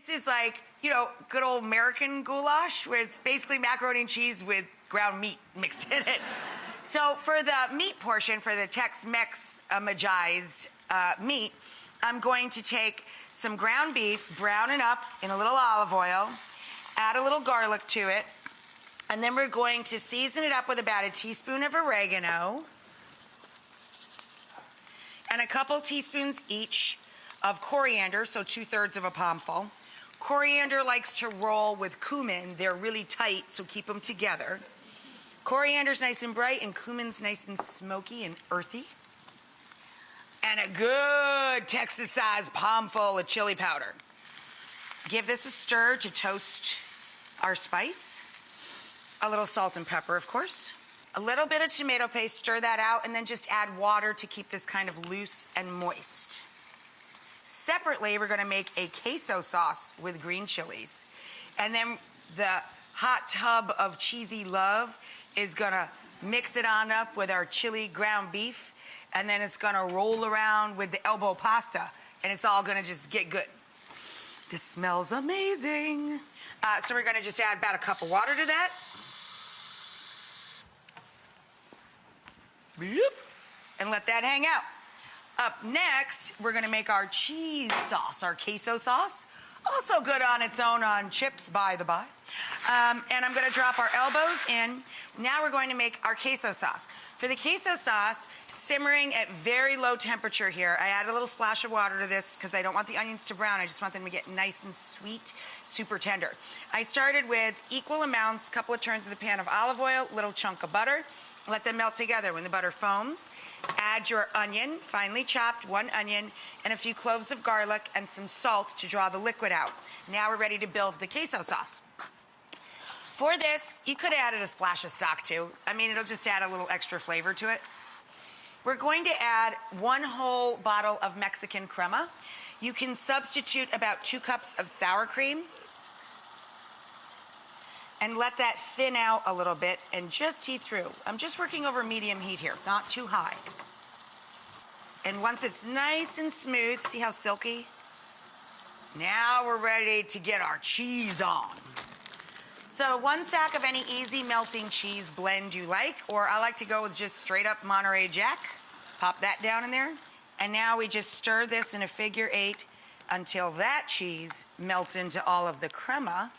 This is like, you know, good old American goulash, where it's basically macaroni and cheese with ground meat mixed in it. So for the meat portion, for the tex-mex magized meat, I'm going to take some ground beef, brown it up in a little olive oil, add a little garlic to it, and then we're going to season it up with about a teaspoon of oregano and a couple teaspoons each of coriander, so 2/3 of a palmful. Coriander likes to roll with cumin. They're really tight, so keep them together. Coriander's nice and bright, and cumin's nice and smoky and earthy. And a good Texas-sized palmful of chili powder. Give this a stir to toast our spice. A little salt and pepper, of course. A little bit of tomato paste, stir that out, and then just add water to keep this kind of loose and moist. Separately, we're going to make a queso sauce with green chilies. And then the hot tub of cheesy love is going to mix it on up with our chili ground beef. And then it's going to roll around with the elbow pasta. And it's all going to just get good. This smells amazing. So we're going to just add about a cup of water to that. Bloop. And let that hang out. Up next, we're going to make our cheese sauce, our queso sauce. Also good on its own on chips, by the by. And I'm going to drop our elbows in. Now we're going to make our queso sauce. For the queso sauce, simmering at very low temperature here. I add a little splash of water to this because I don't want the onions to brown. I just want them to get nice and sweet, super tender. I started with equal amounts, couple of turns of the pan of olive oil, little chunk of butter. Let them melt together. When the butter foams, add your onion, finely chopped, 1 onion, and a few cloves of garlic and some salt to draw the liquid out. Now we're ready to build the queso sauce. For this, you could have added a splash of stock too. I mean, it'll just add a little extra flavor to it. We're going to add 1 whole bottle of Mexican crema. You can substitute about 2 cups of sour cream. And let that thin out a little bit and just heat through. I'm just working over medium heat here, not too high. And once it's nice and smooth, see how silky? Now we're ready to get our cheese on. So 1 sack of any easy melting cheese blend you like, or I like to go with just straight up Monterey Jack. Pop that down in there. And now we just stir this in a figure 8 until that cheese melts into all of the crema.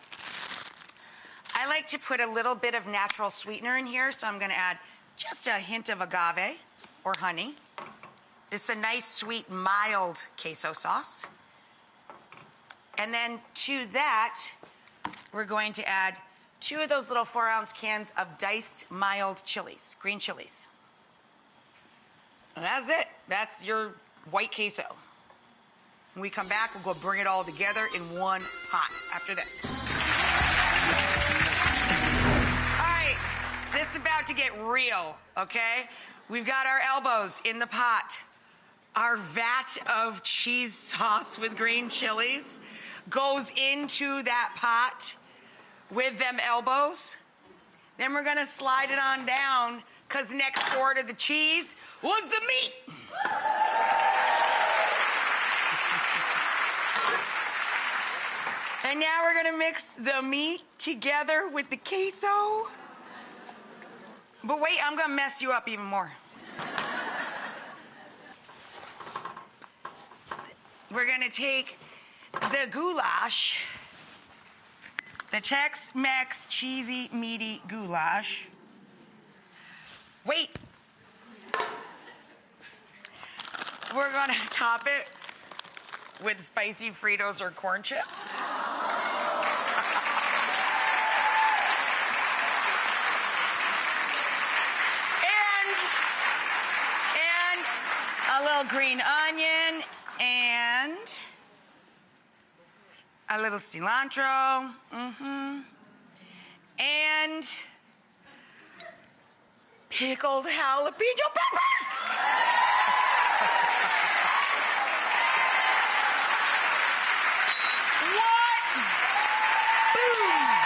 I like to put a little bit of natural sweetener in here, so I'm going to add just a hint of agave or honey. It's a nice, sweet, mild queso sauce. And then to that, we're going to add 2 of those little 4-ounce cans of diced mild chilies, green chilies. And that's it. That's your white queso. When we come back, we'll go bring it all together in one pot after this. This is about to get real, okay? We've got our elbows in the pot. Our vat of cheese sauce with green chilies goes into that pot with them elbows. Then we're gonna slide it on down, because next door to the cheese was the meat. And now we're gonna mix the meat together with the queso. But wait, I'm gonna mess you up even more. We're gonna take the goulash, the Tex-Mex cheesy, meaty goulash. Wait. We're gonna top it with spicy Fritos or corn chips. A little green onion and a little cilantro, and pickled jalapeno peppers. What? Boom.